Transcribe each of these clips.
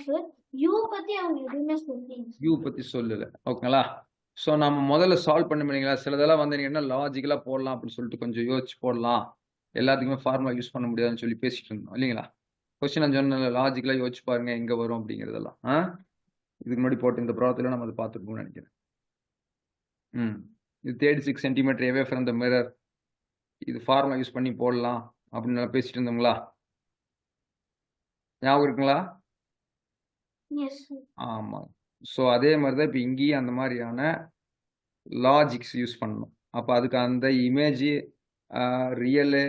Sir. You பத்தி அவங்க எதுவுமே சொல்லல. யூ பத்தி சொல்லல. ஓகேங்களா? ஸோ நம்ம முதல்ல சால்வ் பண்ண முடியுங்களா? சிலதெல்லாம் வந்து நீங்க என்ன லாஜிக்கலா போடலாம் அப்படின்னு சொல்லிட்டு கொஞ்சம் யோசிச்சு போடலாம். எல்லாத்துக்குமே ஃபார்முலா யூஸ் பண்ண முடியாதுன்னு சொல்லி பேசிட்டு இருந்தோம் இல்லைங்களா? கொஸ்டின் நான் சொன்னேன்ல லாஜிக்கலா யோசிச்சு பாருங்க எங்க வரும் அப்படிங்கிறதெல்லாம். இதுக்கு முன்னாடி போட்ட இந்த ப்ராப்ளத்துல நம்ம அதை பார்த்துருப்போம்னு நினைக்கிறேன். இது 36 centimetre away from the mirror. இது ஃபார்முலா யூஸ் பண்ணி போடலாம் அப்படின்னு நல்லா பேசிட்டு இருந்தோங்களா? ஞாபகம் இருக்குங்களா? Yes sir. ஆமா. ஸோ அதே மாதிரி தான் இப்போ இங்கேயும் அந்த மாதிரியான லாஜிக்ஸ் யூஸ் பண்ணணும். அப்போ அதுக்கு அந்த இமேஜ் ரியலு,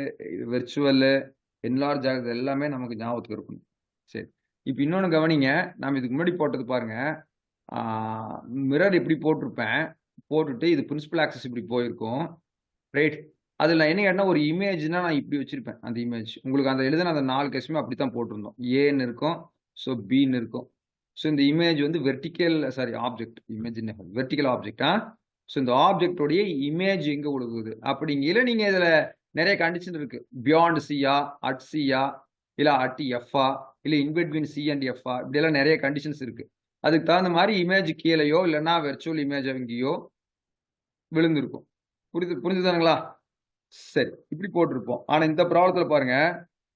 விர்ச்சுவலு, என்லார்ஜ் ஆகுது எல்லாமே நமக்கு ஞாபகத்துக்கு இருக்கணும். சரி. இப்போ இன்னொன்று கவனிங்க. நம்ம இதுக்கு முன்னாடி போட்டது பாருங்க. மிரர் இப்படி போட்டிருப்பேன். போட்டுட்டு இது பிரின்சிபல் ஆக்சஸ் இப்படி போயிருக்கும். ரைட். அதில் நான் என்ன கேட்டேன்னா ஒரு இமேஜ்னா நான் இப்படி வச்சிருப்பேன் அந்த இமேஜ். உங்களுக்கு அந்த எழுதின அந்த 4 கேஸுமே அப்படி தான் போட்டிருந்தோம். ஏன்னு இருக்கும். ஸோ பின்னு இருக்கும். ஸோ இந்த இமேஜ் வந்து ஆப்ஜெக்ட். இமேஜ் வெர்டிக்கல் ஆப்ஜெக்டா. ஸோ இந்த ஆப்ஜெக்டோடைய இமேஜ் எங்கே கொடுக்குது அப்படிங்கிற நீங்கள் இதில் நிறைய கண்டிஷன் இருக்கு. பியாண்ட் சியா, அட் சியா, இல்லை அட் எஃப்ஆ, இல்லை இன்பிட்வீன் சி அண்ட் எஃப்ஆ, இப்படியெல்லாம் நிறைய கண்டிஷன்ஸ் இருக்கு. அதுக்கு தகுந்த மாதிரி இமேஜ் கீழேயோ இல்லைன்னா வெர்ச்சுவல் இமேஜ் எங்கேயோ விழுந்திருக்கும். புரிஞ்சுதானுங்களா? சரி, இப்படி போட்டிருப்போம். ஆனா இந்த ப்ராப்ளத்துல பாருங்க,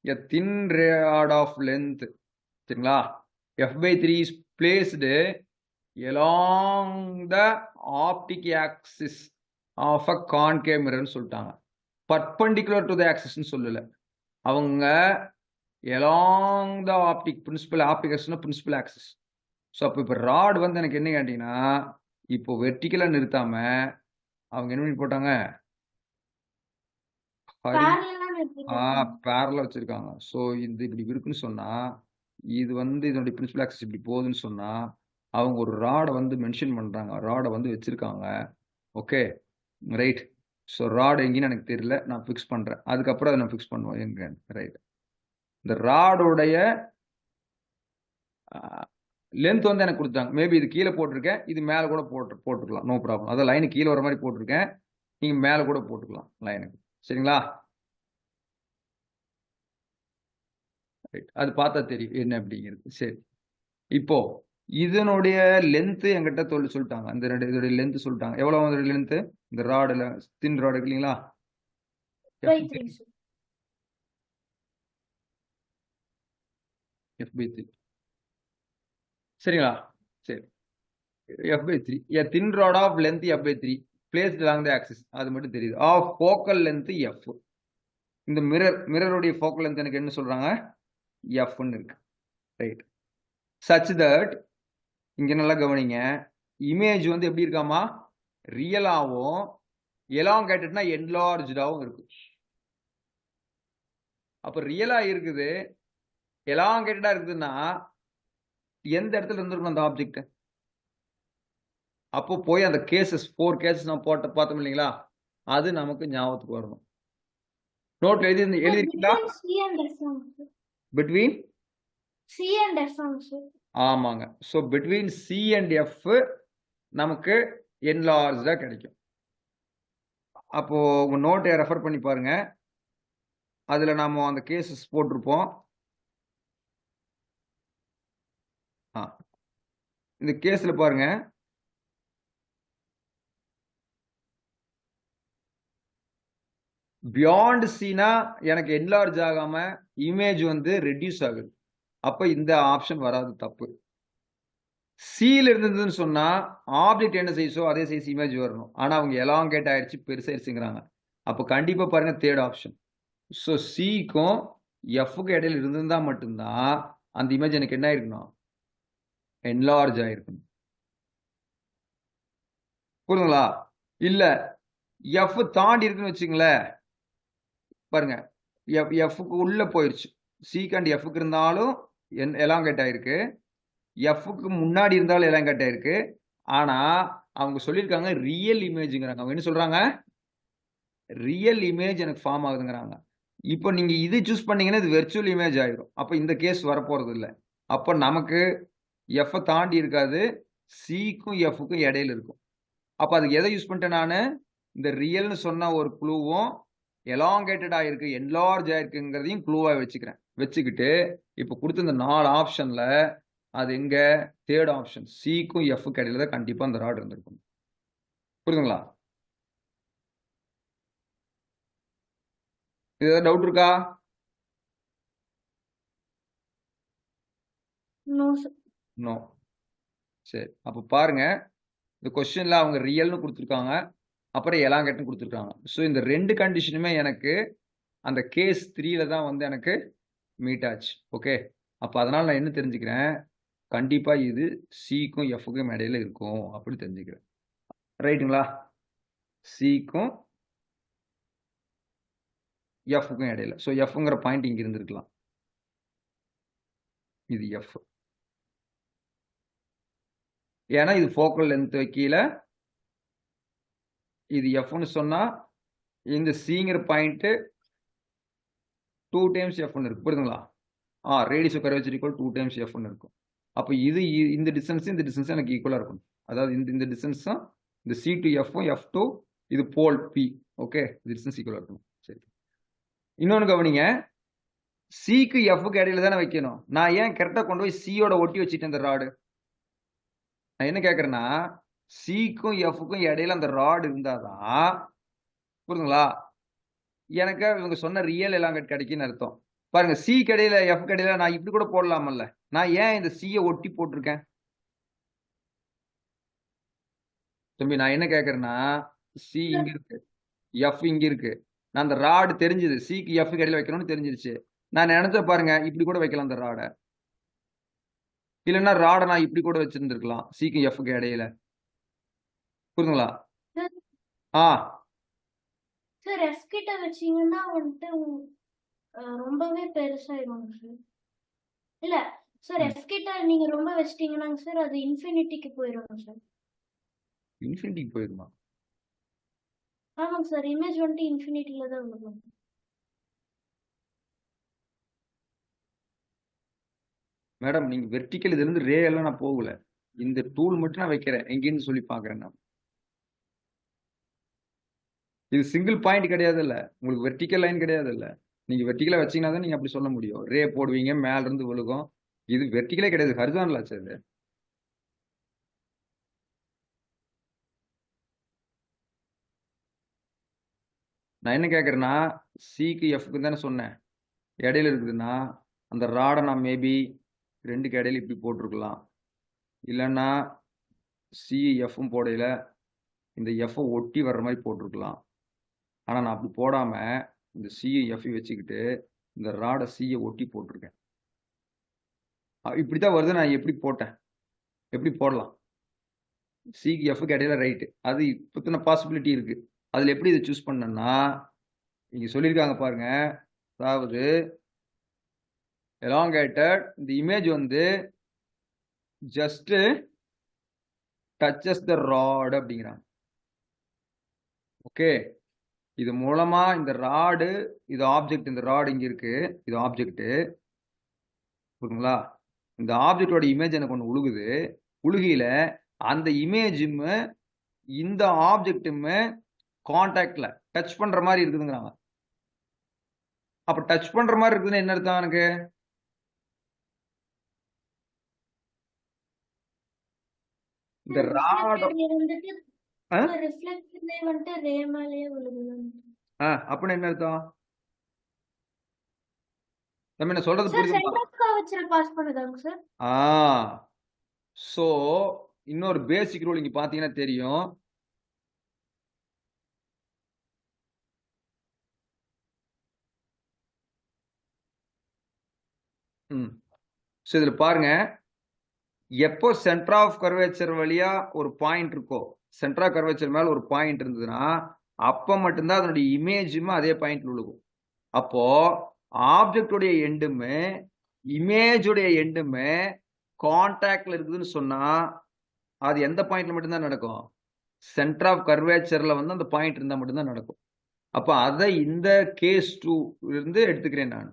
a thin rod of length, சரிங்களா, f/3 is placed along the optic axis of a concave mirror ன்னு சொல்லிட்டாங்க. perpendicular to the axis ன்னு சொல்லல. அவங்க along the optic principal axis. So அப்போ இப்போ ராட் வந்து எனக்கு என்ன கேட்டீங்கன்னா, இப்போ வெர்டிக்கலா நிறுத்தாம அவங்க என்ன பண்ணி போட்டாங்க, பேரலா வச்சிருக்காங்க. ஸோ இது இப்படி இருக்குன்னு சொன்னா, இது வந்து இதனுடைய பிரின்சிபல் ஆக்சிஸ் இப்படி போகுதுன்னு சொன்னா, அவங்க ஒரு ராடை வந்து மென்ஷன் பண்றாங்க. ராடை வந்து வச்சிருக்காங்க. Okay, right. ஸோ ராட் எங்கேன்னு எனக்கு தெரியல, நான் ஃபிக்ஸ் பண்றேன். அதுக்கப்புறம் அதை நான் ஃபிக்ஸ் பண்ணுவேன் எங்க. ரைட். இந்த ராடோடைய லென்த் வந்து எனக்கு கொடுத்தாங்க. மேபி இது கீழே போட்டிருக்கேன், இது மேலே கூட போட்டுக்கலாம். No problem. அதான் லைனு கீழே வர மாதிரி போட்டிருக்கேன், நீங்க மேலே கூட போட்டுக்கலாம் லைனுக்கு. சரிங்களா? அது பார்த்தா தெரியும் என்ன அப்படிங்கிறது. சரி, இப்போ இதனுடைய லென்த் என்கிட்ட சொல்லிட்டாங்க. அந்த இதோடைய லென்த் சொல்லிட்டாங்க. எவ்வளவு அதோட லென்த்? இந்த ராடுல தின் ராடு இருக்கு இல்லைங்களா, f/3. சரிங்களா? சரி, f/3. a thin rod of length f/3 placed along the axis. அது மட்டும் தெரியுது. of focal length f. இந்த மிரருடைய focal length எனக்கு என்ன சொல்றாங்க, f ன்னு இருக்கு. ரைட். such that இங்க நல்லா கவனிங்க, இமேஜ் வந்து எப்படி இருக்காமா, ரியலாவும் எலாங்கேட்டட்னா என்லார்ஜ்டாவும் இருக்கு. அப்ப ரியலா இருக்குது, எலாங்கேட்டடா இருக்குதுன்னா எந்த இடத்துல இருந்திருக்கும் அந்த ஆப்ஜெக்ட்? அப்போ போய் அந்த கேசஸ் 4 கேசஸ் நான் பார்த்தோம் இல்லைங்களா, அது நமக்கு ஞாபகத்துக்கு வரணும். நோட்ல எழுதிருக்கீங்களா? Between C and F. ஆமாங்க. So between C and F நமக்கு என்லார்ஜா கிடைக்கும். அப்போ உங்க நோட்டை ரெஃபர் பண்ணி பாருங்க, அதுல நாம அந்த கேசஸ் போட்டிருப்போம். இந்த கேஸ்ல பாருங்க, பியாண்ட் சீனா எனக்கு என்லார்ஜ் ஆகாம இமேஜ் வந்து ரெடியூஸ் ஆகுது. அப்ப இந்த ஆப்ஷன் வராது, தப்பு. சீல இருந்ததுன்னு சொன்னா ஆப்ஜெக்ட் என்ன சைஸோ அதே சைஸ் இமேஜ் வரணும். ஆனா அவங்க எலாங்கேட் ஆயிடுச்சு, பெருசாயிருச்சுங்கிறாங்க. அப்ப கண்டிப்பா பாருங்க தேர்ட் ஆப்ஷன். ஸோ சிக்கும் எஃப்க்கு இடையில இருந்திருந்தா மட்டும்தான் அந்த இமேஜ் எனக்கு என்ன ஆயிருக்கணும், என்லார்ஜ் ஆயிருக்கணும். புரியுதுங்களா? இல்ல எஃப் தாண்டி இருக்குன்னு வச்சுங்களேன், பாருங்க எஃப்க்கு உள்ள போயிருச்சு. சிக்கு அண்ட் எஃப்க்கு இருந்தாலும் எலாங்கேட் ஆயிருக்கு, எஃப்க்கு முன்னாடி இருந்தாலும் எலாங்கேட் ஆயிருக்கு. ஆனா அவங்க சொல்லியிருக்காங்க ரியல் இமேஜ்ங்கிறாங்க. அவங்க என்ன சொல்றாங்க, ரியல் இமேஜ் எனக்கு ஃபார்ம் ஆகுதுங்கிறாங்க. இப்போ நீங்க இது சூஸ் பண்ணீங்கன்னா இது வெர்ச்சுவல் இமேஜ் ஆயிடும். அப்ப இந்த கேஸ் வரப்போறது இல்லை. அப்ப நமக்கு எஃப் தாண்டி இருக்காது, சிக்கும் எஃப்க்கும் இடையில இருக்கும். அப்ப அதுக்கு எதை யூஸ் பண்ணிட்டேன் நானு, இந்த ரியல்னு சொன்ன ஒரு க்ளூவும் எலாங்கேட்டட் ஆயிருக்கு, என்லார்ஜ் ஆயிருக்குங்கிறதையும் க்ளூவா வச்சுக்கிறேன். வச்சுக்கிட்டு இப்ப கொடுத்த இந்த 4 ஆப்ஷன்ல அது எங்க தேர்ட் ஆப்ஷன் சிக்கும் எஃப்க்கு இடையில தான் கண்டிப்பா அந்த ராட் இருந்திருக்கும். புரியுதுங்களா? இது ஏதாவது டவுட் இருக்கா? No sir. நோ. சரி, அப்ப பாருங்க, இந்த கொஸ்டின்ல அவங்க ரியல்னு கொடுத்துருக்காங்க, அப்புறம் எலாங்கட்னு கொடுத்துருக்காங்க. ஸோ இந்த ரெண்டு கண்டிஷனுமே எனக்கு அந்த கேஸ் 3ல தான் வந்து எனக்கு மீட் ஆச்சு. ஓகே, அப்ப அதனால நான் என்ன தெரிஞ்சுக்கிறேன், கண்டிப்பா இது சிக்கும் எஃப்க்கும் இடையில இருக்கும் அப்படி தெரிஞ்சுக்கிறேன். ரைட்டுங்களா? சிக்கும் எஃப்க்கும் இடையில. ஸோ எஃப்ங்கிற பாயிண்ட் இங்க இருந்திருக்கலாம். இது எஃப். ஏன்னா இது ஃபோக்கல் லென்த் கீழ இது எஃப்னு சொன்னா இந்த சிங்கிற பாயிண்ட் 2 டைம்ஸ் எஃப்னு இருக்கு. புரியுதுங்களா? Radius of curvature equal 2 times எஃப்னு இருக்கும். அப்ப இது இந்த டிஸ்டன்ஸ் இந்த டிஸ்டன்ஸ் எனக்கு ஈக்குவலா இருக்கணும். அதாவது இந்த டிஸ்டன்ஸ் தான் இந்த சி டு எஃப்பும் எஃப் டு இது போல் பி. ஓகே, டிஸ்டன்ஸ் ஈக்குவலா இருக்கணும். சரி, இன்னொன்னு கவனிங்க, சிக்கு எஃப்க்கு இடையில தானே வைக்கணும். நான் ஏன் கரெக்டா கொண்டு போய் சியோட ஒட்டி வச்சுட்டேன் இந்த ராடு? நான் என்ன கேட்கறேன்னா, சிக்கும் எஃப்க்கும் இடையில அந்த ராடு இருந்தாதான், புரியுதுங்களா, எனக்கு இவங்க சொன்ன ரியல் எலாங்கட் கிடைக்குன்னு அர்த்தம். பாருங்க, சி கடையில எஃப் கடையில நான் இப்படி கூட போடலாமல்ல. நான் ஏன் இந்த சியை ஒட்டி போட்டிருக்கேன்? தம்பி நான் என்ன கேட்கறேன்னா, சி இங்க இருக்கு, எஃப் இங்க இருக்கு. நான் அந்த ராடு தெரிஞ்சது சிக்கு எஃப் கடையில வைக்கணும்னு தெரிஞ்சிருச்சு. நான் நினைச்ச பாருங்க, இப்படி கூட வைக்கலாம் அந்த ராடை. இல்லைன்னா ராடை நான் இப்படி கூட வச்சிருந்திருக்கலாம் சிக்கு எஃப்க்கு இடையில. புரியுதுங்களா? ஆ சார் எஃப் கிட்ட வச்சீங்கன்னா வந்துட்டு ரொம்பவே பெருசாயிடும் சார். இல்ல சார், எஃப் கிட்ட நீங்க ரொம்ப வச்சிட்டீங்கன்னாங்க சார் அது இன்ஃபினிட்டிக்கு போயிடும் சார். இன்ஃபினிட்டிக்கு போயிருமா? ஆமாங்க சார், இமேஜ் வந்துட்டு இன்ஃபினிட்டில தான் வரும். மேடம் நீங்க வெர்டிக்கல் இதுல இருந்து ரே எல்லாம் நான் போகல, இந்த டூல் மட்டும் நான் வைக்கிறேன். எங்கேன்னு சொல்லி பாக்குறேன் நான். இது சிங்கிள் பாயிண்ட் கிடையாது இல்ல, உங்களுக்கு வெர்டிக்கல் லைன் கிடையாது இல்ல. நீங்க வெர்டிக்கலா வச்சீங்கன்னா தான் நீங்க அப்படி சொல்ல முடியும். ரே போடுவீங்க, மேல இருந்து விழுகும். இது வெர்டிக்கலே கிடையாது, ஹரிசான்டல் ஆச்சு அது. நான் என்ன கேட்கறேன்னா, சிக்கு எஃப்க்கு தானே சொன்னேன் இடையில இருக்குதுன்னா, அந்த ராடை நான் மேபி ரெண்டுக்கு இடையில இப்படி போட்டிருக்கலாம். இல்லைன்னா சி எஃப்பும் போடையில இந்த எஃப்ஐ ஒட்டி வர்ற மாதிரி போட்டிருக்கலாம். ஆனா நான் அப்படி போடாம இந்த சிஐ எஃப் வச்சுக்கிட்டு இந்த ராடை சியை ஒட்டி போட்டிருக்கேன். இப்படித்தான் வருது. நான் எப்படி போட்டேன், எப்படி போடலாம்? சிக்கு எஃப்க்கு இடையில ரைட்டு, அது இப்பத்தின பாசிபிலிட்டி இருக்கு. அதுல எப்படி இதை சூஸ் பண்ணேன்னா, இங்க சொல்லியிருக்காங்க பாருங்க, அதாவது எலாங்கேட்டட் இந்த இமேஜ் வந்து ஜஸ்ட் டச்சஸ் த ராட் அப்படிங்கிறாங்க. ஓகே, இது மூலமா இந்த ராடு, இது ஆப்ஜெக்ட், இந்த ராடு இங்க இருக்கு, இது ஆப்ஜெக்ட். புரியுதுங்களா? இந்த ஆப்ஜெக்டோட இமேஜ் எனக்கு ஒன்று உழுகுது. உழுகியில அந்த இமேஜும் இந்த ஆப்ஜெக்டும் கான்டாக்ட்ல டச் பண்ற மாதிரி இருக்குதுங்கிறாங்க. அப்ப டச் பண்ற மாதிரி இருக்குதுன்னு என்ன அர்த்தம் எனக்கு? இந்த ராட் அப்படின்னு என்ன அர்த்தம்? நம்ம என்ன சொல்றது புரியுது? சோ இன்னொரு பேசிக் ரூல் இங்க பாத்தீங்கன்னா தெரியும். சோ இதுல பாருங்க, எப்போ சென்டர் ஆஃப் கர்வேச்சர் வழியா ஒரு பாயிண்ட் இருக்கோ, சென்டர் ஆஃப் கர்வேச்சர் மேல ஒரு பாயிண்ட் இருந்ததுன்னா அப்ப மட்டும்தான் அதனுடைய இமேஜுமே அதே பாயிண்ட்ல விழுகும். அப்போ ஆப்ஜெக்டுடைய எண்டுமே இமேஜுடைய எண்டுமே கான்டாக்ட்ல இருக்குதுன்னு சொன்னா அது எந்த பாயிண்ட்ல மட்டும்தான் நடக்கும்? சென்டர் ஆஃப் கர்வேச்சர்ல வந்து அந்த பாயிண்ட் இருந்தா மட்டும்தான் நடக்கும். அப்ப அதை இந்த கேஸ் 2 இருந்து எடுத்துக்கிறேன் நான்,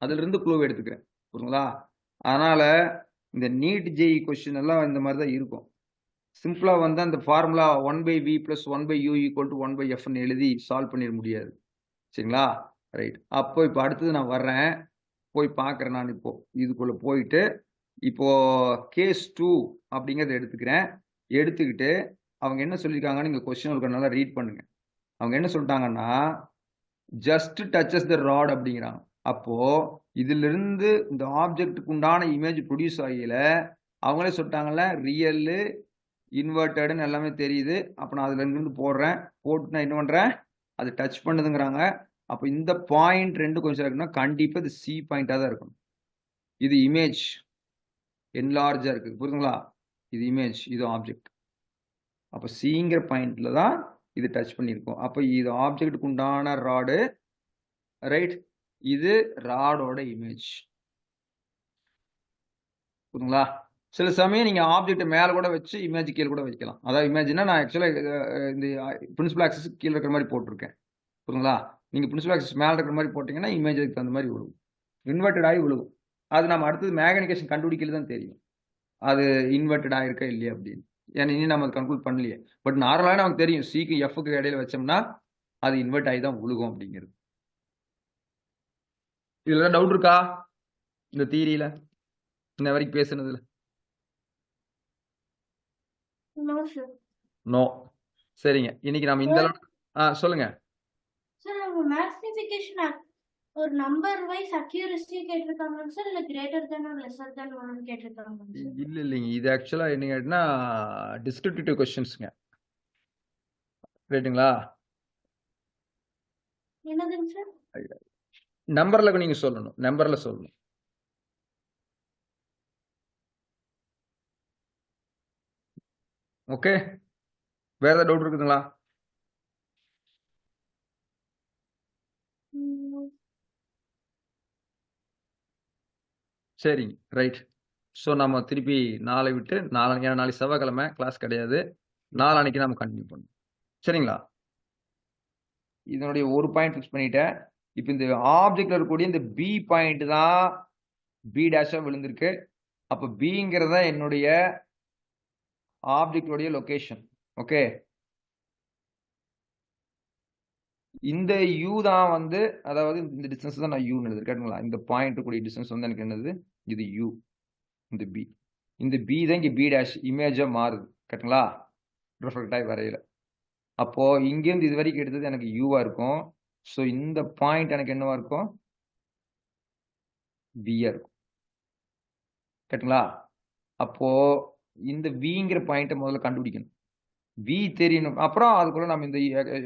அதுல இருந்து க்ளூ எடுத்துக்கிறேன். புரியுங்களா? அதனால இந்த நீட் ஜேஇ கொஸ்டின் எல்லாம் இந்த மாதிரி தான் இருக்கும். சிம்பிளா வந்து அந்த ஃபார்முலா 1/v + 1/u = 1/f எழுதி சால்வ் பண்ணிட முடியாது. சரிங்களா? ரைட். அப்போ இப்போ அடுத்தது நான் வர்றேன், போய் பார்க்குறேன். நான் இப்போ இதுக்குள்ள போயிட்டு இப்போ கேஸ் 2 அப்படிங்கறத எடுத்துக்கிறேன். எடுத்துக்கிட்டு அவங்க என்ன சொல்லியிருக்காங்கன்னு நீங்க கொஸ்டின் ஒரு நல்லா ரீட் பண்ணுங்க. அவங்க என்ன சொல்லிட்டாங்கன்னா ஜஸ்ட் டச்சஸ் த ராட் அப்படிங்கிறாங்க. அப்போ இதுல இருந்து இந்த ஆப்ஜெக்ட்டுக்கு உண்டான இமேஜ் ப்ரொடியூஸ் ஆகல அவங்களே சொல்லிட்டாங்கல்ல ரியல் இன்வெர்டட்னு எல்லாமே தெரியுது. அப்ப நான் அதுல இருந்து போடுறேன். போட்டு நான் என்ன பண்றேன், அது டச் பண்ணுதுங்கிறாங்க. அப்ப இந்த பாயிண்ட் 2 கொஞ்சம் இருக்குன்னா கண்டிப்பா இது சி பாயிண்டா தான் இருக்கணும். இது இமேஜ் என்லார்ஜா இருக்கு. புரியுதுங்களா? இது இமேஜ், இது ஆப்ஜெக்ட். அப்ப சிங்கிற பாயிண்ட்ல தான் இது டச் பண்ணியிருக்கோம். அப்ப இது ஆப்ஜெக்ட்டுக்கு உண்டான ராடு, ரைட்? இது ராடோட இமேஜ். புரியுதுங்களா? சில சமயம் நீங்க ஆப்ஜெக்ட் மேல கூட வச்சு இமேஜ் கீழ கூட வைக்கலாம். அதாவது இமேஜ்னா நான் ஆக்சுவலா இந்த பிரின்சிபல் ஆக்சஸ் கீழ இருக்கிற மாதிரி போட்டிருக்கேன். புரியுதுங்களா? நீங்க பிரின்சிபல் ஆக்சஸ் மேல இருக்கிற மாதிரி போட்டீங்கன்னா இமேஜ் அதுக்கு தகுந்த மாதிரி விழுகும். இன்வெர்டட் ஆகி விழுகும். அது நம்ம அடுத்தது மேக்னிஃபிகேஷன் கண்டுபிடிக்கல தான் தெரியும். அது இன்வெர்டட் ஆயிருக்கா இல்லையா அப்படின்னு. ஏன்னா இனி நம்ம கன்க்ளூட் பண்ணலையே. பட் நார்மலாக நமக்கு தெரியும் சிக்கு எஃப்க்கு இடையில வச்சோம்னா அது இன்வெர்ட் ஆகி தான் விழுகும் அப்படிங்கிறது. இதுல டவுட் இருக்கா இந்த தியரியில இன்ன வரைக்கும் பேசுனதுல? No sir. நோ. சரிங்க, இன்னைக்கு நம்ம இந்த சொல்லுங்க சார் அவங்க மேக்னிஃபிகேஷன் ஒரு நம்பர் வைஸ் அக்யூரசி கேட்டிருக்காங்க சார், இல்ல greater than or lesser than 1 கேட்டிருக்காங்க சார். இல்லைங்க, இது ஆக்சுவலா என்ன கேட்டீங்கன்னா டிஸ்கிரிப்டிவ் கொஸ்டின்ஸ்ங்க. ரைட்டுங்களா? என்னதுங்க சார்? நம்பர்ல நீங்க சொல்லணும், நம்பர்ல சொல்லணும். ஓகே, வேற ஏதாவது டவுட் இருக்குதுங்களா? சரிங்க, ரைட். ஸோ நம்ம திருப்பி நாளை விட்டு நாளைக்கு, ஏன்னா நாளைக்கு செவ்வாய்க்கிழமை கிளாஸ் கிடையாது, நாளானைக்கு நம்ம கண்டினியூ பண்ணுவோம். சரிங்களா? இதனுடைய ஒரு பாயிண்ட் ஃபிக்ஸ் பண்ணிட்டேன். இப்போ இந்த ஆப்ஜெக்ட்ல இருக்கக்கூடிய இந்த பி பாயிண்ட் தான் பி டேஷா விழுந்திருக்கு. அப்போ பிங்கிறது தான் என்னுடைய ஆப்ஜெக்டோடைய லொகேஷன். ஓகே, இந்த யூ தான் வந்து, அதாவது இந்த டிஸ்டன்ஸ் தான் நான் யூ எழுதுறேன். இந்த பாயிண்ட் கூடிய டிஸ்டன்ஸ் வந்து எனக்கு என்னது, இது யூ. இந்த பி, இந்த பி தான் இங்க பி டேஷ் இமேஜா மாறுது. கரெக்டுங்களா? ரிஃப்ளெக்ட் ஆகி வரையில. அப்போ இங்கிருந்து இது வரைக்கும் எடுத்தது எனக்கு யூவா இருக்கும். ஸோ இந்த பாயிண்ட் எனக்கு என்னவா இருக்கும், பியா இருக்கும். கரெக்டுங்களா? அப்போ இந்த விங்கிற பாயிண்ட்டை முதல்ல கண்டுபிடிக்கணும். வி தெரியணும். அப்புறம் அதுக்குள்ள நம்ம இந்த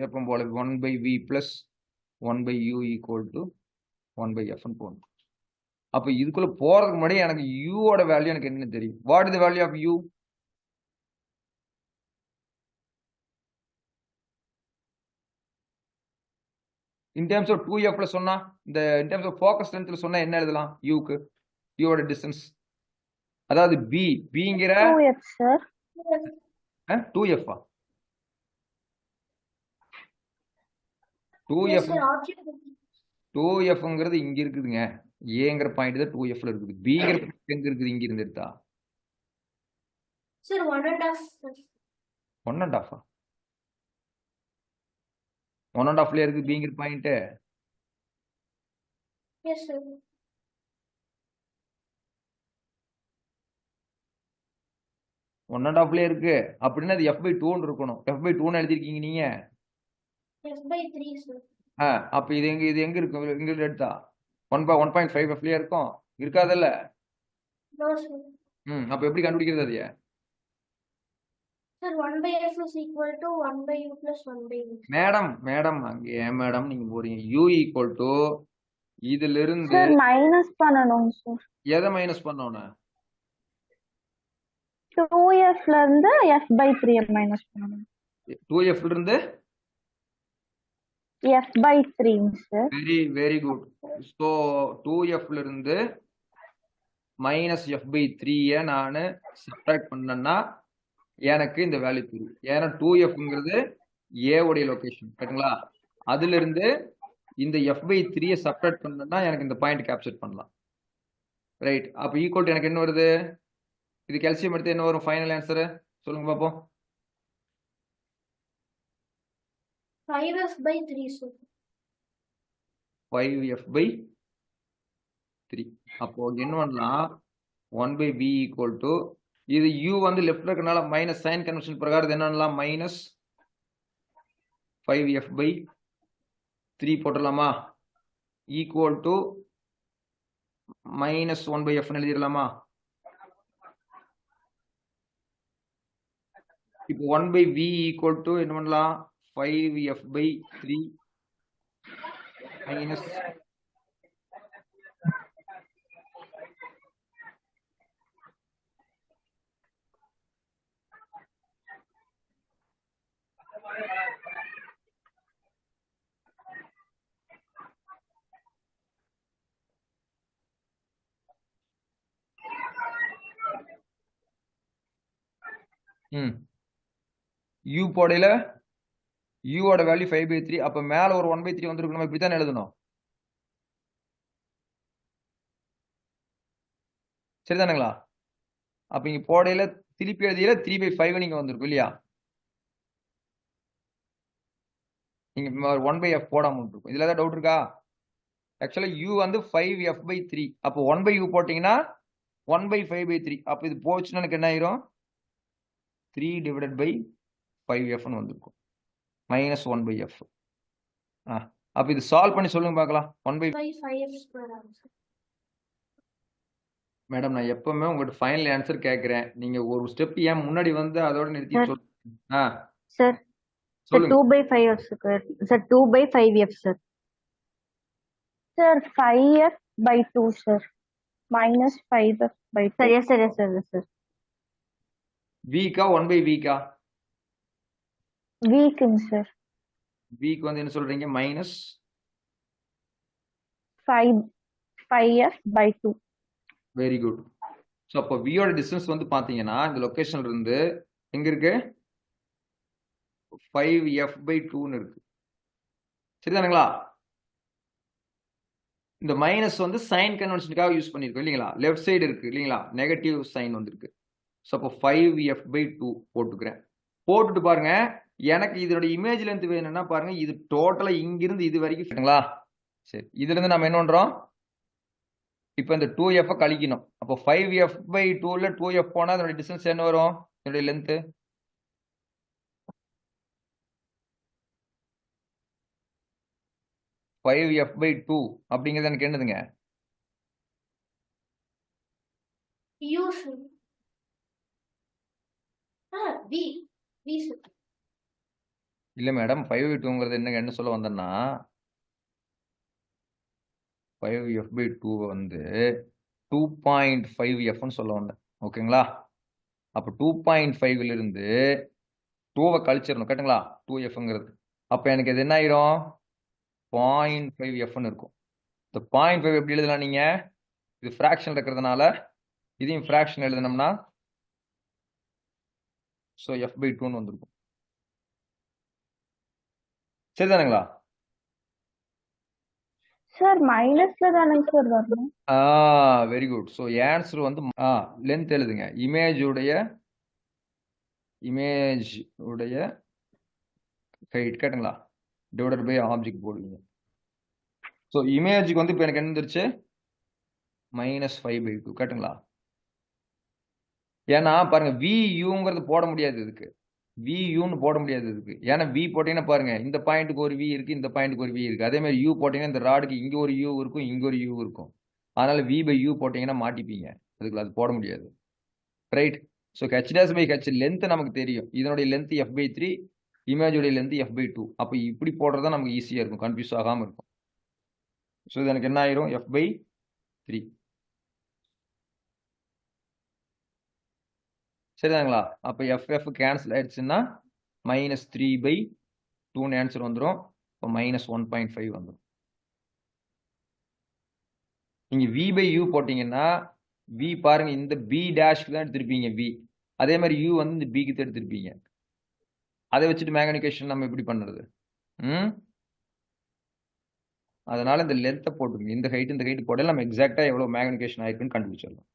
எப்பவும் போல 1/v plus 1/u equal to 1/f போடணும். அப்ப இதுக்குள்ள போறதுக்கு முன்னாடி எனக்கு u ஓட வேல்யூ எனக்கு என்னன்னு தெரியும். What is the value of u? In terms of 2f ல சொன்னா, இந்த இன் டர்ம்ஸ் ஆஃப் ஃபோக்கஸ் லென்த்ல சொன்னா என்ன எழுதலாம் u க்கு? u ஓட டிஸ்டன்ஸ், அதாவது b, bங்கிற 2f sir. 2f ஆ? 2f, 2fங்கிறது இங்க இருக்குதுங்க. ஏங்கிற பாயிண்ட் தான் 2f ல இருக்குது. bங்கிற பாயிண்ட் எங்க இருக்குது, இங்க இருந்து எடுத்தா? Sir 1.5 sir. 1.5 1.5 இருக்கு bங்கிற பாயிண்ட். Yes sir. 1.5 இருக்கு அப்படின்னா அது f/2 இருக்கணும். f/2 எழுதிருக்கீங்க நீங்க. f/3 sir. அப்ப இது எங்க இருக்கும், இங்க எடுத்தா 1.5 f இருக்கும், இருக்காதுல்ல? No sir. அப்ப எப்படி கண்டுபிடிக்கிறது அது? Sir 1/f is equal to 1/u plus 1/v. Madam அங்க ஏன் மேடம் நீங்க போறீங்க? u equal to இதுல இருந்து Sir minus பண்ணணும் sir. எதை மைனஸ் பண்ணணும்? 2f ல இருந்து f/3 மைனஸ் பண்ணணும். 2f ல இருந்து f/3 sir. Very good. So 2f ல இருந்து மைனஸ் f/3 நான் சப்ட்ராக்ட் பண்ணேன்னா எனக்கு இந்த வேல்யூ தெரியும். ஏன்னா 2fங்கிறது a உடைய லொகேஷன். கரெக்டுங்களா? அதுல இருந்து இந்த f/3 சப்ட்ராக்ட் பண்ணேன்னா எனக்கு இந்த பாயிண்ட் கேப்சர் பண்ணலாம். ரைட். அப்ப ஈக்குவல் டு எனக்கு என்ன வருது, இது கால்சியம் எடுத்து என்ன வரும் ஃபைனல் ஆன்சர் சொல்லுங்க பாப்போம். 5f/3 sir. 5f/3. அப்போ என்ன பண்ணலாம், 1 by v equal to இது u வந்து லெஃப்ட்ல இருக்கனால மைனஸ் சைன் கன்வென்ஷன் பிரகாரம் என்னலாம் மைனஸ் 5f by 3 போட்டுடலாமா equal to minus 1 by f எழுதிடலாமா இப்போ 1 by v equal to என்ன பண்ணலாம் 5f by 3 minus u போடையில u ஓட வேல்யூ 5 by 3 அப்ப மேல ஒரு 1 by 3 வந்திருக்கு நம்ம இப்படி தான் எழுதணும் சரிதானுங்களா அப்ப இங்க போடையில திருப்பி எழுதியில 3 by 5 நீங்க வந்திருக்கும் இல்லையா நீங்க 1 by f போடாம இருக்கும் இதுல ஏதாவது டவுட் இருக்கா ஆக்சுவலா u வந்து 5f by 3 அப்போ 1 by u போட்டீங்கன்னா 1 by 5 by 3 அப்ப இது போச்சுன்னா எனக்கு என்ன ஆயிரும் 3 divided by 5f ன்னு வந்திருக்கும் மைனஸ் 1 by f அப்ப இது சால்வ் பண்ணி சொல்லுங்க பார்க்கலாம் 1 by 5f square answer madam நான் எப்பவுமே உங்கள்ட்ட ஃபைனல் ஆன்சர் கேட்கிறேன் நீங்க ஒரு ஸ்டெப் ஏன் முன்னாடி வந்து அதோட நிறுத்தி Sir. சொல்லுங்க Sir, sir, சொல்லுங்க 2 by 5f square. Sir, 2 by 5f, sir. Sir, 5f by 2, sir. Minus 5f by 2. Sir, yes, sir, yes, sir, yes, sir. வீக்கா 1 by வீக்கா Weaken, sir. வீக் வந்து என்ன சொல்றீங்க minus 5f by 2. Very good so அப்போ வியோட distance வந்து பார்த்தீங்கன்னா இந்த லொக்கேஷன்ல இருந்து எங்க இருக்கு 5f by 2ன்னு இருக்கு சரிதானுங்களா இந்த மைனஸ் வந்து சைன் கன்வென்ஷனுக்காக யூஸ் பண்ணியிருக்கோம் இல்லைங்களா லெஃப்ட் சைடு இருக்கு இல்லைங்களா நெகட்டிவ் சைன் வந்திருக்கு ஸோ அப்போ 5f by 2 போட்டுக்கிறேன் போட்டுட்டு பாருங்க எனக்கு இதோட இமேஜ் லென்த் வேணும்னா பாருங்க இது டோட்டலா இங்கிருந்து இது வரைக்கும் சரிங்களா சரி இதுல இருந்து நம்ம என்ன பண்றோம் இப்போ இந்த 2f கழிக்கணும் அப்போ 5f by 2ல 2f போனா அதோட டிஸ்டன்ஸ் என்ன வரும் இதோட லென்த் ஃபைவ் எஃப் பை 2 அப்படிங்கிறது எனக்கு என்னதுங்க u sir v v sir இல்ல மேடம் 5 by 2ங்கிறது என்ன சொல்ல வந்தேன்னா 5f by 2 வந்து 2.5fன்னு சொல்ல வந்தேன் ஓகேங்களா அப்போ 2.5ல இருந்து 2வை கழிச்சிடணும் கரெக்டுங்களா 2fங்கிறது அப்போ எனக்கு இது என்ன ஆயிரும் 0.5fன்னு இருக்கும் இந்த 0.5 எப்படி எழுதலாம் நீங்க இது ஃப்ராக்ஷன் இருக்கிறதுனால இதையும் ஃப்ராக்ஷன் எழுதினோம்னா ஸோ f by 2ன்னு வந்திருக்கும் சரிதானுங்களா சார் மைனஸ்ல தானங்க சார் வரணும் வெரி குட் ஸோ ஆன்சர் வந்து லென்த் எழுதுங்க இமேஜ் உடைய ஹைட் கேட்டுங்களா டிவைடட் பை ஆப்ஜெக்ட் போடுவீங்க ஸோ இமேஜுக்கு வந்து இப்போ எனக்கு என்ன வந்துருச்சு -5/2 கேட்டுங்களா ஏன்னா பாருங்க வியூங்கிறது போட முடியாது இதுக்கு வியூன்னு போட முடியாது இதுக்கு ஏன்னா வி போட்டீங்கன்னா பாருங்க இந்த பாயிண்ட்டுக்கு ஒரு வி இருக்கு இந்த பாயிண்ட்டுக்கு ஒரு வி இருக்கு அதே மாதிரி யூ போட்டீங்கன்னா இந்த ராடுக்கு இங்க ஒரு யூ இருக்கும் இங்க ஒரு யூ இருக்கும் அதனால வி பை யூ போட்டீங்கன்னா மாட்டிப்பீங்க அதுக்குள்ள அது போட முடியாது right so H by H length நமக்கு தெரியும் இதனுடைய லென்த் f by 3 இமேஜோடைய லென்த் f by 2 அப்போ இப்படி போடுறதா நமக்கு ஈஸியா இருக்கும் கன்ஃபியூஸ் ஆகாம இருக்கும் ஸோ இது எனக்கு என்ன ஆயிரும் f by 3 சரிதாங்களா அப்போ எஃப் கேன்சல் ஆயிடுச்சுன்னா -3/2ன்னு ஆன்சர் வந்துடும் இப்போ -1.5 வந்துடும் நீங்க v by u போட்டீங்கன்னா v பாருங்க இந்த b டேஷ்க்கு தான் எடுத்திருப்பீங்க v அதே மாதிரி u வந்து இந்த b க்கு தான் எடுத்திருப்பீங்க அதை வச்சுட்டு மேக்னிஃபிகேஷன் நம்ம எப்படி பண்ணுறது அதனால இந்த லென்த்தை போட்டுருங்க இந்த ஹைட் போட்டால் நம்ம எக்ஸாக்டா எவ்வளவு மேக்னிஃபிகேஷன் ஆயிருக்குன்னு கண்டுபிடிச்சிடலாம்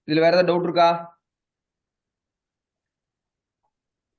இதுல வேற ஏதாவது டவுட் இருக்கா